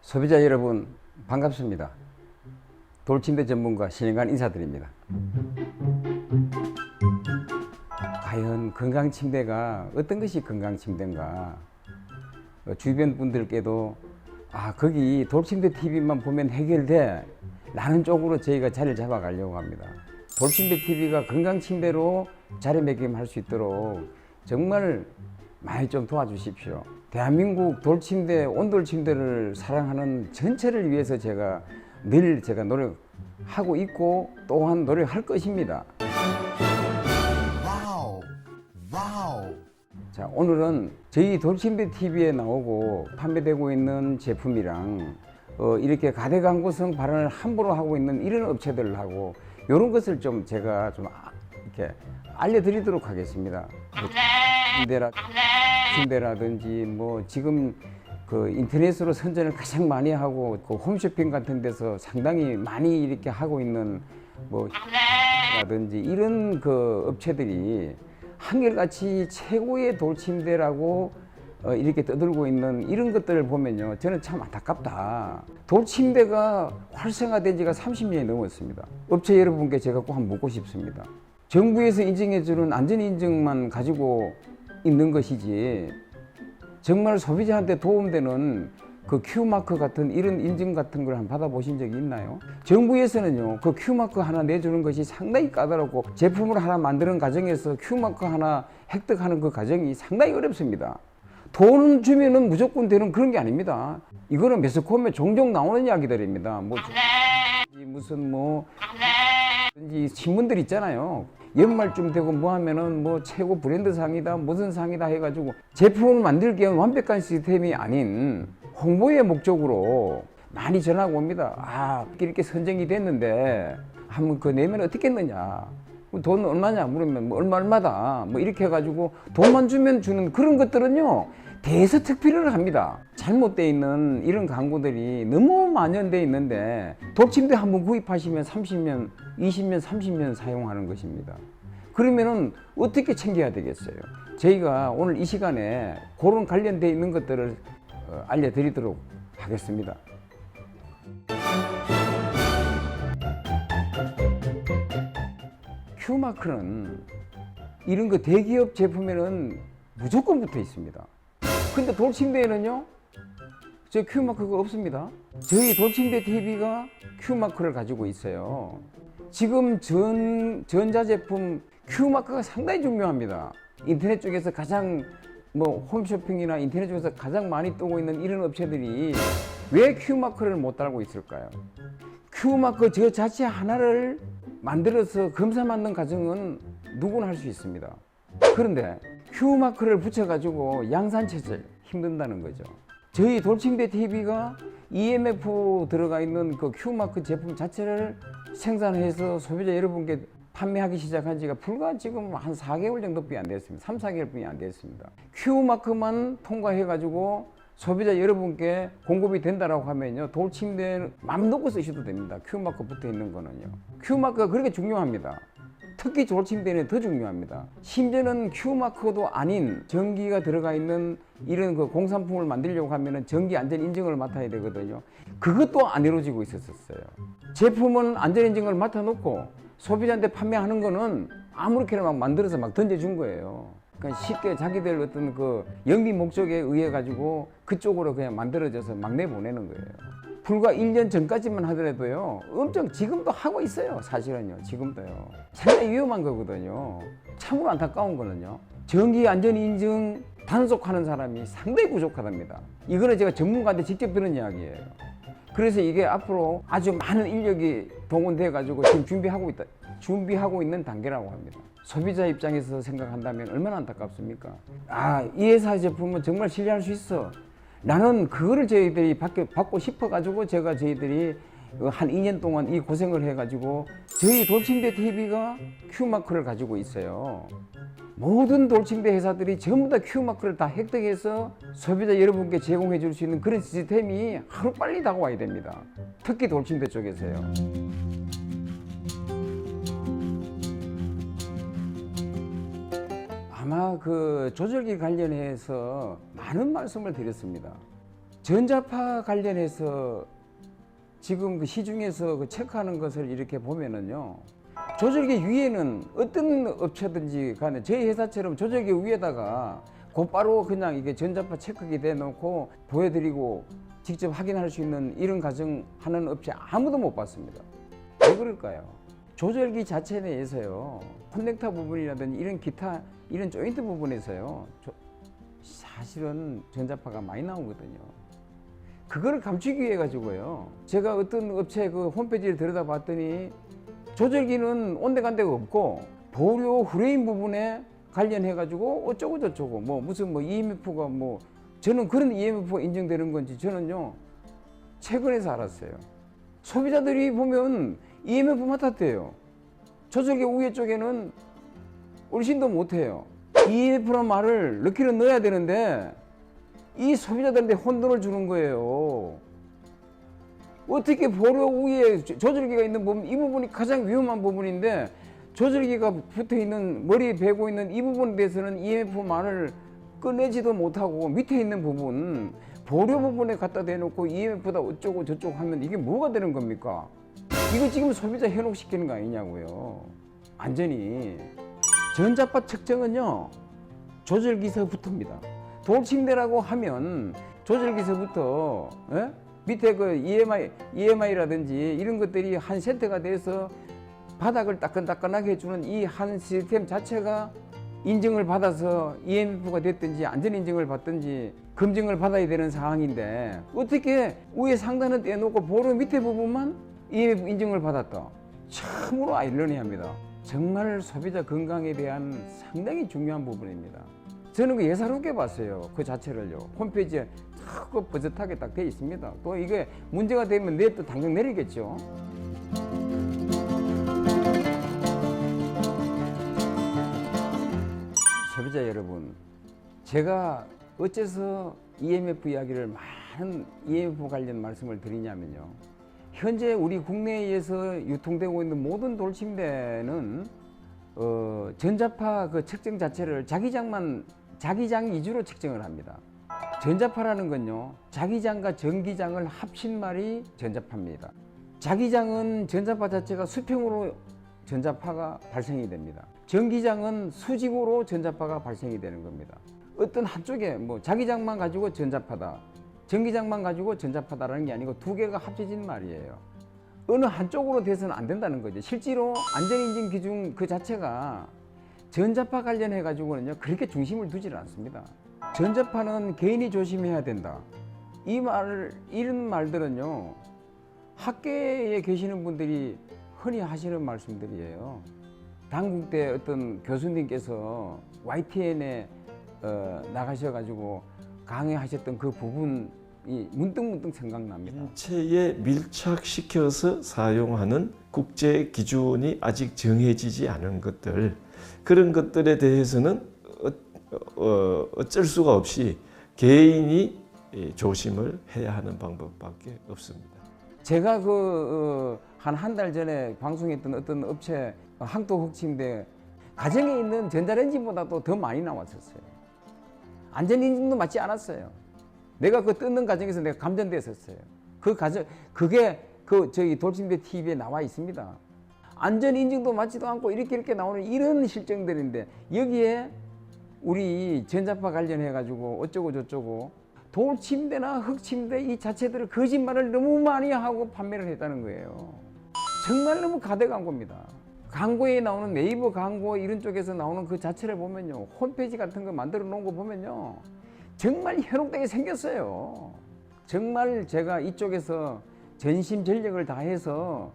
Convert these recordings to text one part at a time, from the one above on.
소비자 여러분 반갑습니다. 돌침대 전문가 신영관 인사드립니다. 과연 건강침대가 어떤 것이 건강침대인가, 주변 분들께도 거기 돌침대 TV만 보면 해결돼 라는 쪽으로 저희가 자리를 잡아가려고 합니다. 돌침대 TV가 건강침대로 자리매김할 수 있도록 정말 많이 좀 도와주십시오. 대한민국 돌침대, 온돌침대를 사랑하는 전체를 위해서 제가 늘 노력하고 있고 또한 노력할 것입니다. 자, 오늘은 저희 돌침대 TV에 나오고 판매되고 있는 제품이랑 이렇게 가대광고성 발언을 함부로 하고 있는 이런 업체들하고 이런 것을 좀 제가 이렇게 알려드리도록 하겠습니다. 침대라든지 뭐 지금 그 인터넷으로 선전을 가장 많이 하고 그 홈쇼핑 같은 데서 상당히 많이 이렇게 하고 있는 뭐 라든지 이런 그 업체들이 한결같이 최고의 돌침대라고 이렇게 떠들고 있는 이런 것들을 보면요, 저는 참 안타깝다. 돌침대가 활성화된 지가 30년이 넘었습니다. 업체 여러분께 제가 꼭 한번 묻고 싶습니다. 정부에서 인증해주는 안전인증만 가지고 있는 것이지 정말 소비자한테 도움되는 그 Q마크 같은 이런 인증 같은 걸 한번 받아보신 적이 있나요? 정부에서는요, 그 Q마크 하나 내주는 것이 상당히 까다롭고 제품을 하나 만드는 과정에서 Q마크 하나 획득하는 그 과정이 상당히 어렵습니다. 돈 주면은 무조건 되는 그런 게 아닙니다. 이거는 매스컴에 종종 나오는 이야기들입니다. 무슨 신문들 있잖아요. 연말쯤 되고 뭐 하면은 뭐 최고 브랜드 상이다 무슨 상이다 해가지고 제품을 만들기 위한 완벽한 시스템이 아닌 홍보의 목적으로 많이 전화가 옵니다. 이렇게 선정이 됐는데 한번 그거 내면 어떻게 했느냐, 돈 얼마냐 물으면 뭐 얼마다 뭐 이렇게 해가지고 돈만 주면 주는 그런 것들은요 대서특필을 합니다. 잘못되어 있는 이런 광고들이 너무 만연되어 있는데 돌침대 한번 구입하시면 30년, 20년, 30년 사용하는 것입니다. 그러면은 어떻게 챙겨야 되겠어요? 저희가 오늘 이 시간에 그런 관련되어 있는 것들을 알려드리도록 하겠습니다. Q마크는 이런 거 대기업 제품에는 무조건 붙어 있습니다. 근데 돌침대에는요, 저 Q마크가 없습니다. 저희 돌침대 TV가 Q마크를 가지고 있어요. 지금 전자제품 Q마크가 상당히 중요합니다. 인터넷 쪽에서 가장 홈쇼핑이나 인터넷 쪽에서 가장 많이 뜨고 있는 이런 업체들이 왜 Q마크를 못 달고 있을까요? Q마크 저 자체 하나를 만들어서 검사 받는 과정은 누구나 할 수 있습니다. 그런데 Q마크를 붙여가지고 양산체질 힘든다는 거죠. 저희 돌침대 TV가 EMF 들어가 있는 그 Q마크 제품 자체를 생산해서 소비자 여러분께 판매하기 시작한 지가 불과 지금 한 4개월 정도뿐이 안 됐습니다. 3, 4개월뿐이 안 됐습니다. Q마크만 통과해가지고 소비자 여러분께 공급이 된다라고 하면요, 돌침대 맘 놓고 쓰셔도 됩니다. Q마크 붙어 있는 거는요. Q마크가 그렇게 중요합니다. 특히 돌침대는 더 중요합니다. 심지어는 Q마크도 아닌 전기가 들어가 있는 이런 그 공산품을 만들려고 하면은 전기 안전 인증을 맡아야 되거든요. 그것도 안 이루어지고 있었어요. 제품은 안전 인증을 맡아놓고 소비자한테 판매하는 거는 아무렇게나 막 만들어서 막 던져준 거예요. 그러니까 쉽게 자기들 어떤 그 영리 목적에 의해 가지고 그쪽으로 그냥 만들어져서 막 내보내는 거예요. 불과 1년 전까지만 하더라도요, 엄청 지금도 하고 있어요. 사실은요, 지금도요. 상당히 위험한 거거든요. 참으로 안타까운 거는요, 전기 안전 인증 단속하는 사람이 상당히 부족하답니다. 이거는 제가 전문가한테 직접 들은 이야기예요. 그래서 이게 앞으로 아주 많은 인력이 동원돼 가지고 지금 준비하고 있는 단계라고 합니다. 소비자 입장에서 생각한다면 얼마나 안타깝습니까? 이 회사 제품은 정말 신뢰할 수 있어. 나는 그거를 저희들이 받고 싶어가지고 저희들이 한 2년 동안 이 고생을 해가지고 저희 돌침대 TV가 Q마크를 가지고 있어요. 모든 돌침대 회사들이 전부 다 Q마크를 다 획득해서 소비자 여러분께 제공해 줄 수 있는 그런 시스템이 하루빨리 다가와야 됩니다. 특히 돌침대 쪽에서요. 아마 그 조절기 관련해서 많은 말씀을 드렸습니다. 전자파 관련해서 지금 그 시중에서 그 체크하는 것을 이렇게 보면은요, 조절기 위에는 어떤 업체든지 간에 저희 회사처럼 조절기 위에다가 곧바로 그냥 이게 전자파 체크기 대놓고 보여드리고 직접 확인할 수 있는 이런 가정하는 업체 아무도 못 봤습니다. 왜 그럴까요? 조절기 자체 내에서요, 커넥터 부분이라든지 이런 기타 이런 조인트 부분에서요, 사실은 전자파가 많이 나오거든요. 그거를 감추기 위해 가지고요, 제가 어떤 업체 그 홈페이지를 들여다봤더니 조절기는 온데간데가 없고 보류 프레임 부분에 관련해 가지고 어쩌고 저쩌고 뭐 무슨 뭐 EMF가 뭐, 저는 그런 EMF가 인정되는 건지 저는요 최근에서 알았어요. 소비자들이 보면 EMF 맡았대요. 조절기 위에 쪽에는 얼씬도 못해요. EMF란 말을 넣기는 넣어야 되는데 이 소비자들한테 혼돈을 주는 거예요. 어떻게 보류 위에 조절기가 있는 부분, 이 부분이 가장 위험한 부분인데 조절기가 붙어있는, 머리에 베고 있는 이 부분에 대해서는 EMF만을 꺼내지도 못하고 밑에 있는 부분, 보류 부분에 갖다 대놓고 EMF다 어쩌고 저쩌고 하면 이게 뭐가 되는 겁니까? 이거 지금 소비자 현혹시키는 거 아니냐고요. 완전히. 전자파 측정은요, 조절기서부터입니다. 돌침대라고 하면 조절기서부터 밑에 그 EMI라든지 이런 것들이 한 세트가 돼서 바닥을 따끈따끈하게 해주는 이 한 시스템 자체가 인증을 받아서 EMF가 됐든지 안전 인증을 받든지 검증을 받아야 되는 상황인데 어떻게 위에 상단은 떼놓고 보루 밑에 부분만 EMF 인증을 받았다. 참으로 아이러니합니다. 정말 소비자 건강에 대한 상당히 중요한 부분입니다. 저는 그 예사롭게 봤어요. 그 자체를요. 홈페이지에 크고 버젓하게 딱 돼 있습니다. 또 이게 문제가 되면 내일 또 당장 내리겠죠. 소비자 여러분, 제가 어째서 EMF 이야기를 많은 EMF 관련 말씀을 드리냐면요, 현재 우리 국내에서 유통되고 있는 모든 돌침대는 전자파 그 측정 자체를 자기장 위주로 측정을 합니다. 전자파라는 건요, 자기장과 전기장을 합친 말이 전자파입니다. 자기장은 전자파 자체가 수평으로 전자파가 발생이 됩니다. 전기장은 수직으로 전자파가 발생이 되는 겁니다. 어떤 한쪽에 뭐 자기장만 가지고 전자파다, 전기장만 가지고 전자파다라는 게 아니고 두 개가 합쳐진 말이에요. 어느 한쪽으로 돼서는 안 된다는 거죠. 실제로 안전인증 기준 그 자체가 전자파 관련해 가지고는요 그렇게 중심을 두지를 않습니다. 전자파는 개인이 조심해야 된다. 이런 말들은요 학계에 계시는 분들이 흔히 하시는 말씀들이에요. 당국대 어떤 교수님께서 YTN에 나가셔가지고 강의하셨던 그 부분이 문득문득 생각납니다. 인체에 밀착시켜서 사용하는 국제 기준이 아직 정해지지 않은 것들, 그런 것들에 대해서는 어쩔 수가 없이 개인이 조심을 해야 하는 방법밖에 없습니다. 제가 한 달 전에 방송했던 어떤 업체 항토흑침대 가정에 있는 전자레인지보다도 더 많이 나왔었어요. 안전인증도 맞지 않았어요. 내가 그 뜯는 과정에서 내가 감전됐었어요. 그게 저희 돌침대 TV에 나와 있습니다. 안전인증도 맞지도 않고 이렇게 나오는 이런 실정들인데 여기에 우리 전자파 관련해 가지고 어쩌고 저쩌고 돌침대나 흑침대 이 자체들을 거짓말을 너무 많이 하고 판매를 했다는 거예요. 정말 너무 가대 광고입니다. 광고에 나오는 네이버 광고 이런 쪽에서 나오는 그 자체를 보면요, 홈페이지 같은 거 만들어 놓은 거 보면요 정말 현혹되게 생겼어요. 정말 제가 이쪽에서 전심전력을 다해서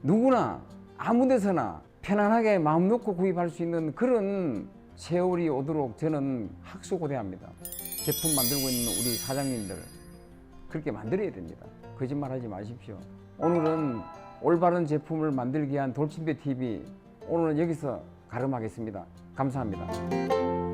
누구나 아무 데서나 편안하게 마음 놓고 구입할 수 있는 그런 세월이 오도록 저는 학수고대합니다. 제품 만들고 있는 우리 사장님들 그렇게 만들어야 됩니다. 거짓말하지 마십시오. 오늘은 올바른 제품을 만들기 위한 돌침대 TV 오늘은 여기서 가름하겠습니다. 감사합니다.